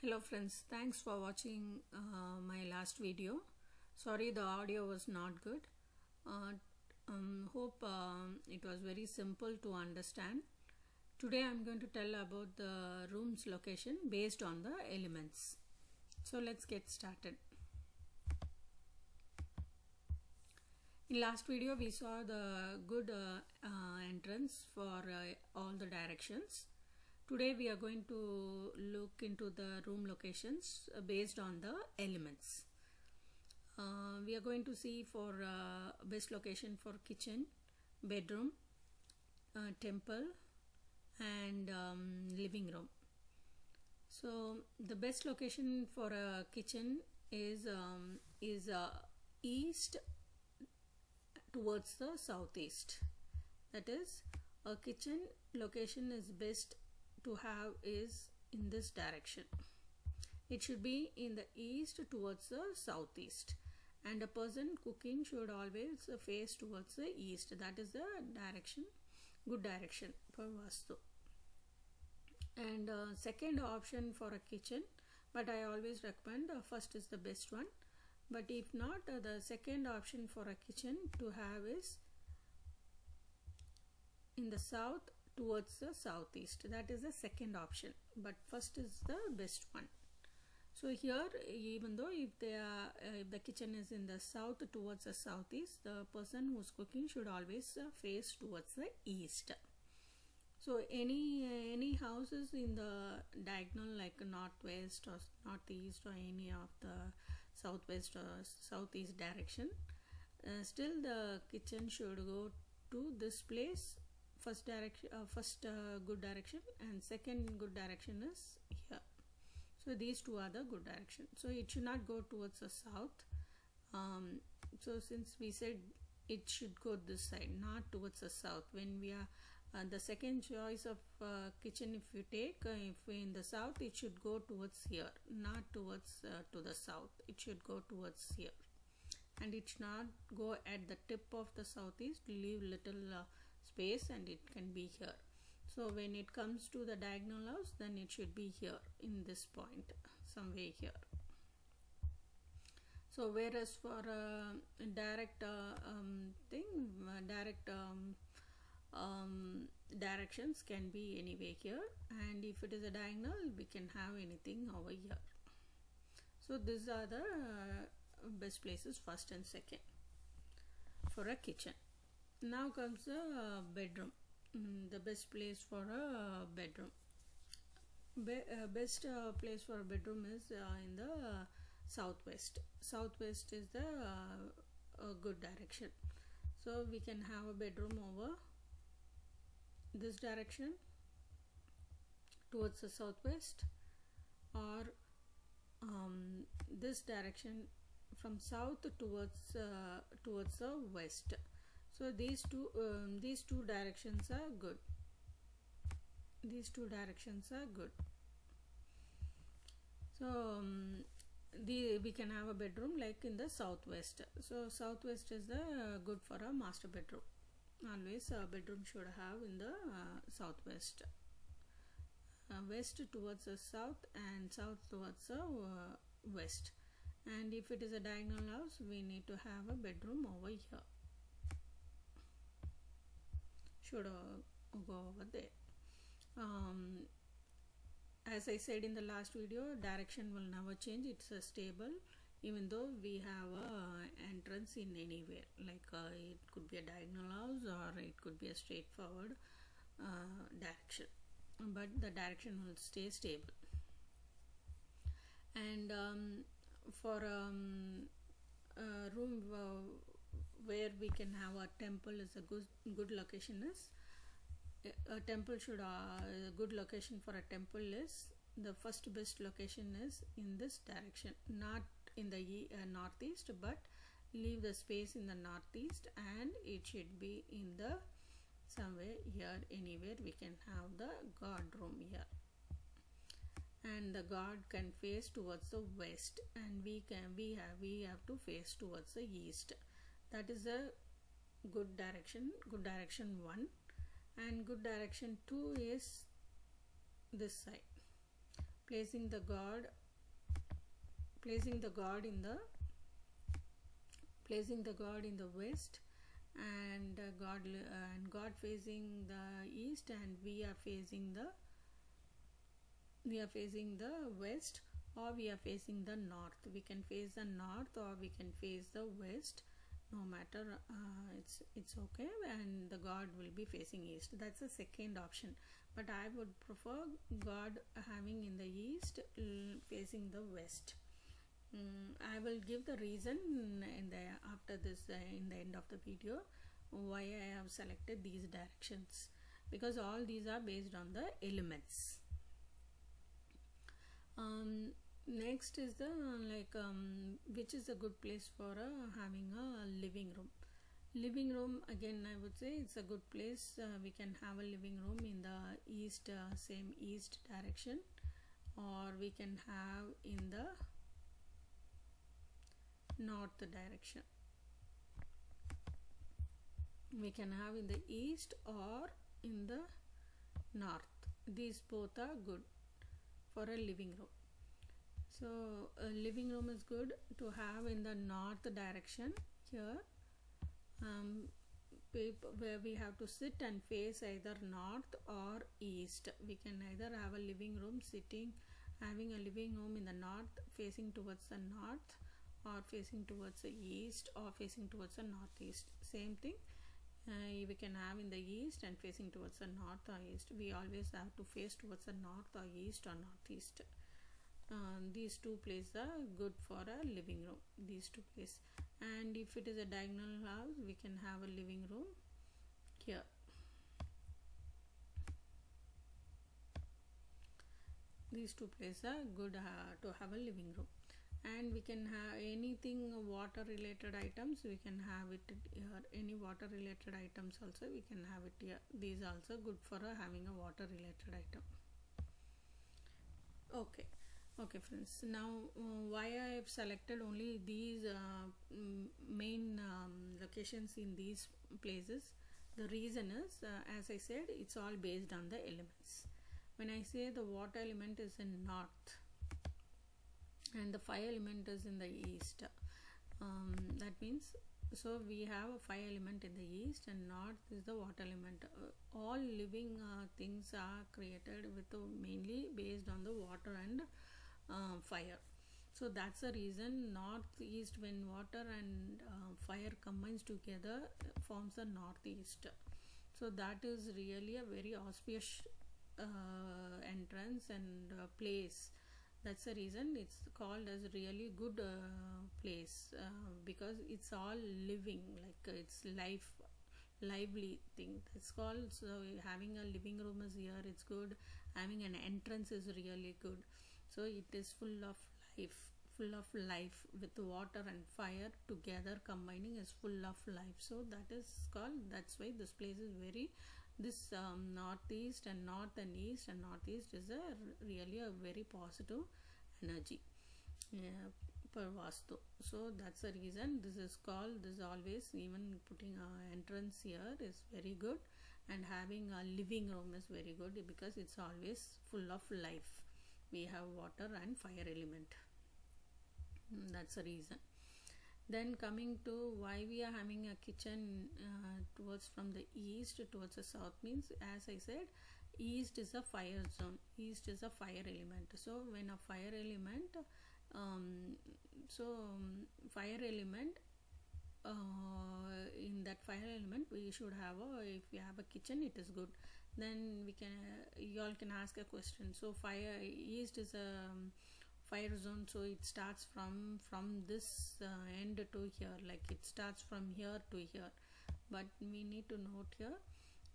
Hello friends, thanks for watching my last video. Sorry the audio was not good. Hope it was very simple to understand. Today I'm going to tell about the room's location based on the elements. So let's get started. In last video we saw the good entrance for all the directions. Today we are going to look into the room locations based on the elements. We are going to see for best location for kitchen, bedroom, temple and living room. So the best location for a kitchen is east towards the southeast. That is, a kitchen location is best to have is in this direction. It should be in the east towards the southeast, and a person cooking should always face towards the east. That is the direction, good direction for Vastu. And second option for a kitchen, but I always recommend first is the best one. But if not, the second option for a kitchen to have is in the south towards the southeast. That is the second option, but first is the best one. So here, even though if the kitchen is in the south towards the southeast, the person who's cooking should always face towards the east. So any houses in the diagonal like northwest or northeast or any of the southwest or southeast direction, still the kitchen should go to this place. First direction, good direction, and second good direction is here. So these two are the good direction. So it should not go towards the south. So since we said it should go this side, not towards the south. When we are the second choice of kitchen, if you take, if in the south, it should go towards here, not towards to the south. It should go towards here, and it should not go at the tip of the southeast. Leave little space, and it can be here. So when it comes to the diagonal house, then it should be here in this point, somewhere here. So whereas for direct directions can be anywhere here, and if it is a diagonal, we can have anything over here. So these are the best places, first and second, for a kitchen. Now comes the bedroom. The best place for a bedroom. Best place for a bedroom is in the southwest. Southwest is the good direction. So we can have a bedroom over this direction towards the southwest, or this direction from south towards the west. So these two directions are good. These two directions are good. So we can have a bedroom like in the southwest. So southwest is the good for a master bedroom. Always a bedroom should have in the southwest. West towards the south and south towards the west. And if it is a diagonal house, we need to have a bedroom over here. Should go over there. As I said in the last video, direction will never change. It's stable, even though we have a entrance in anywhere. Like it could be a diagonal house, or it could be a straightforward direction, but the direction will stay stable. And for a room where we can have a temple is a good location is a temple should a good location for a temple is the first best location is in this direction, not in the northeast, but leave the space in the northeast, and it should be in the somewhere here. Anywhere we can have the god room here, and the god can face towards the west, and we have to face towards the east. That is a good direction 1, and good direction 2 is this side. placing the god placing the god in the placing the god in the west, and god facing the east, and we are facing the west, or we are facing the north. We can face the north or we can face the west, no matter, it's okay, and the god will be facing east. That's the second option, but I would prefer god having in the east, facing the west. I will give the reason in the after this in the end of the video why I have selected these directions, because all these are based on the elements. Next is the which is a good place for having a living room. Living room, again I would say it's a good place. We can have a living room in the east, same east direction, or we can have in the north direction. We can have in the east or in the north. These both are good for a living room. So a living room is good to have in the north direction here, where we have to sit and face either north or east. We can either have a living room having a living room in the north, facing towards the north, or facing towards the east, or facing towards the northeast. Same thing, we can have in the east and facing towards the north or east. We always have to face towards the north or east or northeast. These two places are good for a living room, these two places. And if it is a diagonal house, we can have a living room here. These two places are good to have a living room. And we can have anything water related items, we can have it here. Any water related items also we can have it here. These also good for having a water related item. Okay friends, now why I have selected only these main locations in these places. The reason is, as I said, it's all based on the elements. When I say the water element is in north and the fire element is in the east, that means, so we have a fire element in the east and north is the water element. All living things are created with mainly based on the water and fire. So that's the reason northeast, when water and fire combines together, forms the northeast. So that is really a very auspicious entrance and place. That's the reason it's called as really good place, because it's all living, like it's lively thing. That's called. So having a living room is here, it's good. Having an entrance is really good. So it is full of life with water and fire together combining is full of life. So that is called, that's why this place is very, this northeast and north and east and northeast is really a very positive energy per Vastu. So that's the reason this is called, this always, even putting an entrance here is very good, and having a living room is very good because it's always full of life. We have water and fire element. That's the reason. Then coming to why we are having a kitchen towards from the east towards the south means, as I said, east is a fire zone, east is a fire element. So when a fire element, fire element, in that fire element we should have if we have a kitchen, it is good. Then we can, you all can ask a question. So fire east is a fire zone, so it starts from this end to here, like it starts from here to here. But we need to note here,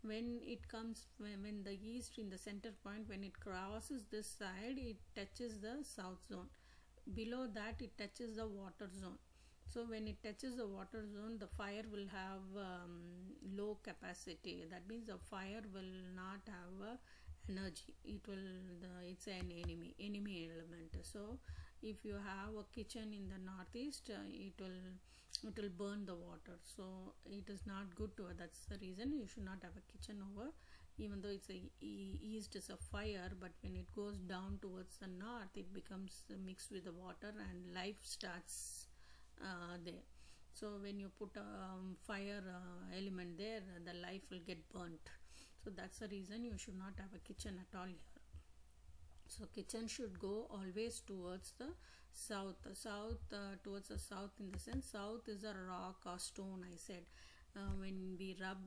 when it comes, when the east in the center point, when it crosses this side, it touches the south zone. Below that it touches the water zone. So when it touches the water zone, the fire will have low capacity. That means the fire will not have energy. It's an enemy element. So if you have a kitchen in the northeast, it will burn the water. So it is not good to. That's the reason you should not have a kitchen over even though it's east is a fire, but when it goes down towards the north, it becomes mixed with the water and life starts there. So when you put a fire element there, the life will get burnt. So that's the reason you should not have a kitchen at all here. So kitchen should go always towards the south. Towards the south, in the sense south is a rock or stone, I said. When we rub,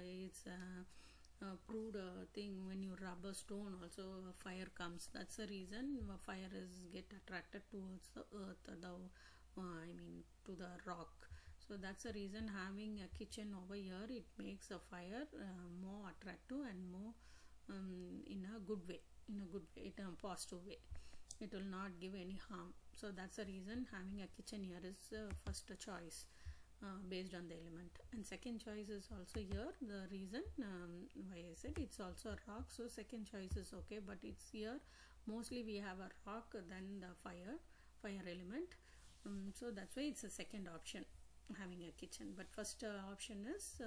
it's a proved thing, when you rub a stone also fire comes. That's the reason fire is get attracted towards the earth, to the rock. So that's the reason having a kitchen over here, it makes a fire more attractive and more in a good way, in a positive way. It will not give any harm. So that's the reason having a kitchen here is first choice based on the element. And second choice is also here. The reason why I said it's also a rock, so second choice is okay, but it's here mostly we have a rock than the fire element. So that's why it's a second option, having a kitchen. But first option is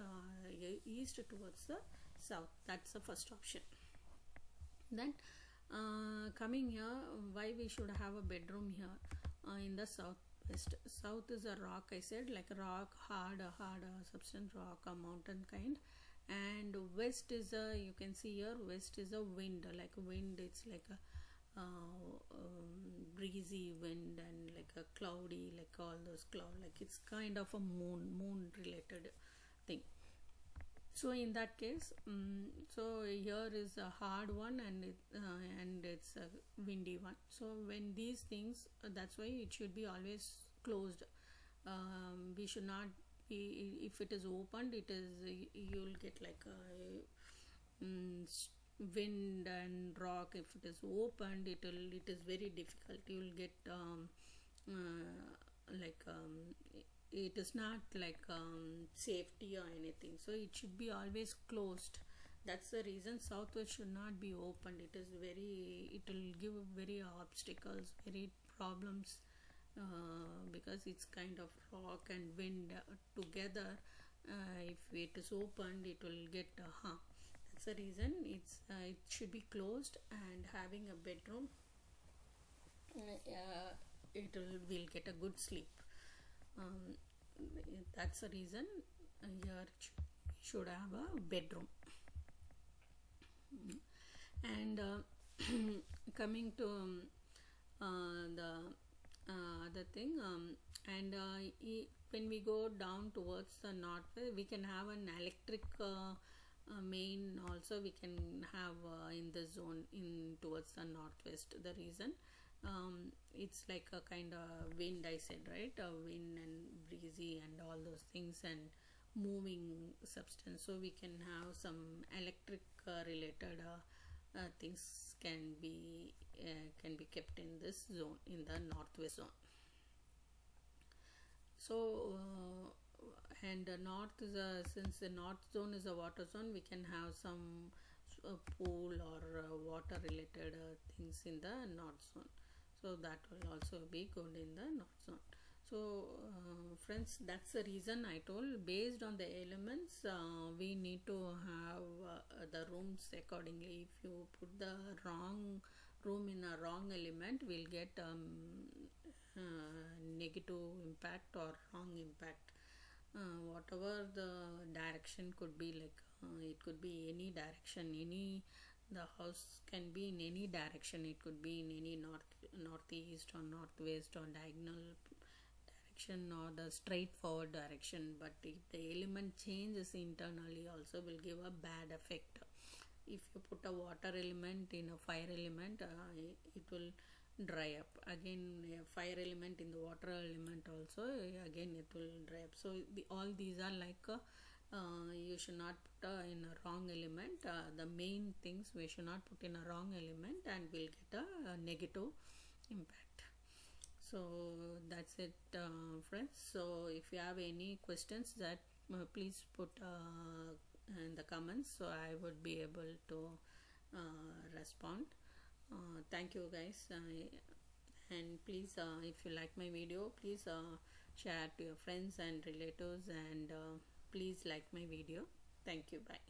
east towards the south. That's the first option. Then coming here, why we should have a bedroom here in the southwest. South is a rock, I said, like a rock, hard substance rock, a mountain kind. And west is a, you can see here, west is a wind, like a wind. It's like a breezy wind and like a cloudy, like all those cloud, like it's kind of a moon related thing. So in that case, so here is a hard one and it's a windy one. So when these things, that's why it should be always closed. We should not be, if it is opened, it is, you'll get like a wind and rock. If it is opened, it is very difficult. You will get it is not like safety or anything. So it should be always closed. That's the reason southwest should not be opened. It is very, it will give very obstacles, very problems, because it's kind of rock and wind together. If it is opened, it will get harm. That's the reason it should be closed. And having a bedroom, we'll get a good sleep. That's the reason here should have a bedroom. And coming to the other thing, when we go down towards the north, we can have an electric main also. We can have in the zone in towards the northwest. The reason, it's like a kind of wind, I said, right? Wind and breezy and all those things, and moving substance. So we can have some electric related things can be kept in this zone, in the northwest zone. So and north is a, since the north zone is a water zone, we can have some pool or water related things in the north zone. So that will also be good in the north zone. So friends, that's the reason I told, based on the elements, we need to have the rooms accordingly. If you put the wrong room in a wrong element, we'll get negative impact or wrong impact. Whatever the direction could be, like it could be any direction, the house can be in any direction. It could be in any northeast or northwest or diagonal direction or the straightforward direction. But if the element changes internally, also will give a bad effect. If you put a water element in a fire element, it will dry up. Again, a fire element in the water element also, again it will dry up. So all these are like you should not put in a wrong element. The main things we should not put in a wrong element, and we'll get a negative impact. So that's it, friends. So if you have any questions, that please put in the comments, so I would be able to respond. Thank you guys, and please, if you like my video, please share to your friends and relatives, and please like my video. Thank you. Bye.